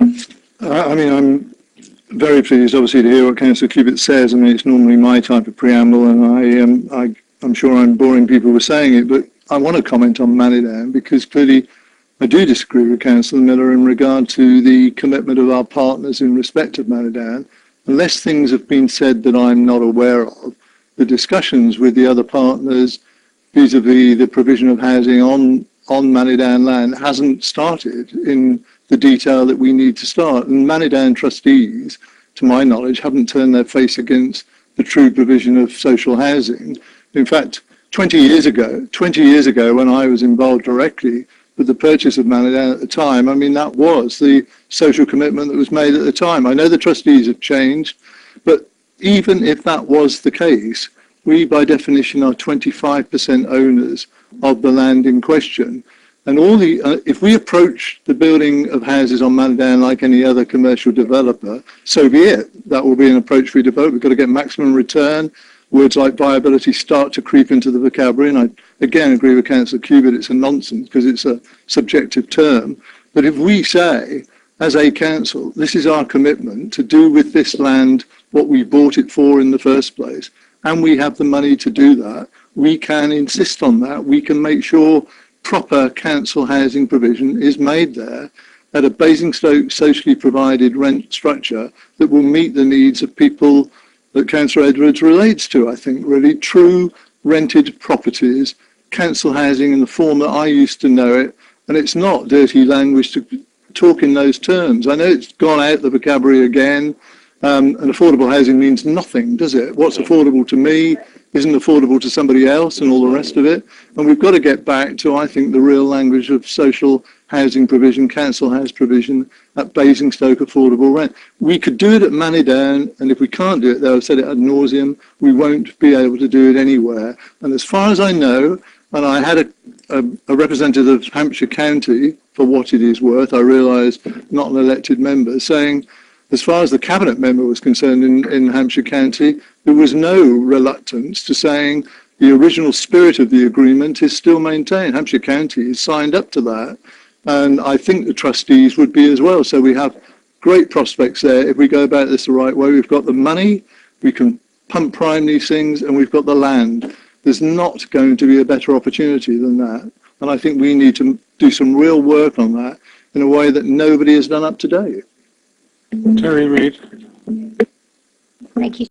I mean, I'm very pleased, obviously, to hear what Councillor Cubitt says. I mean, it's normally my type of preamble, and I'm sure I'm boring people with saying it, but I want to comment on Manydown because clearly I do disagree with Councillor Miller in regard to the commitment of our partners in respect of Manydown. Unless things have been said that I'm not aware of, the discussions with the other partners vis-a-vis the provision of housing on Manydown land hasn't started in the detail that we need to start. And Manydown trustees, to my knowledge, haven't turned their face against the true provision of social housing. In fact, 20 years ago, when I was involved directly with the purchase of Manydown at the time, I mean, that was the social commitment that was made at the time. I know the trustees have changed, but even if that was the case, we by definition are 25% owners of the land in question. And if we approach the building of houses on Manydown like any other commercial developer, so be it. That will be an approach we develop. We've got to get maximum return. Words like viability start to creep into the vocabulary. And I, again, agree with Councillor Cubitt, it's a nonsense because it's a subjective term. But if we say, as a council, this is our commitment to do with this land what we bought it for in the first place, and we have the money to do that, we can insist on that. We can make sure proper council housing provision is made there at a Basingstoke socially provided rent structure that will meet the needs of people that Councillor Edwards relates to. I think really true rented properties, council housing in the form that I used to know it, and it's not dirty language to talk in those terms. I know it's gone out the vocabulary again, and affordable housing means nothing, does it? What's affordable to me isn't affordable to somebody else and all the rest of it. And we've got to get back to, I think, the real language of social housing provision, council house provision at Basingstoke affordable rent. We could do it at Manydown, and if we can't do it there, I've said it ad nauseum, we won't be able to do it anywhere. And as far as I know, and I had a representative of Hampshire County, for what it is worth, I realise not an elected member, saying, as far as the cabinet member was concerned in Hampshire County, there was no reluctance to saying the original spirit of the agreement is still maintained. Hampshire County is signed up to that, and I think the trustees would be as well. So we have great prospects there if we go about this the right way. We've got the money, we can pump prime these things, and we've got the land. There's not going to be a better opportunity than that. And I think we need to do some real work on that in a way that nobody has done up to date. Terry Reid. Thank you,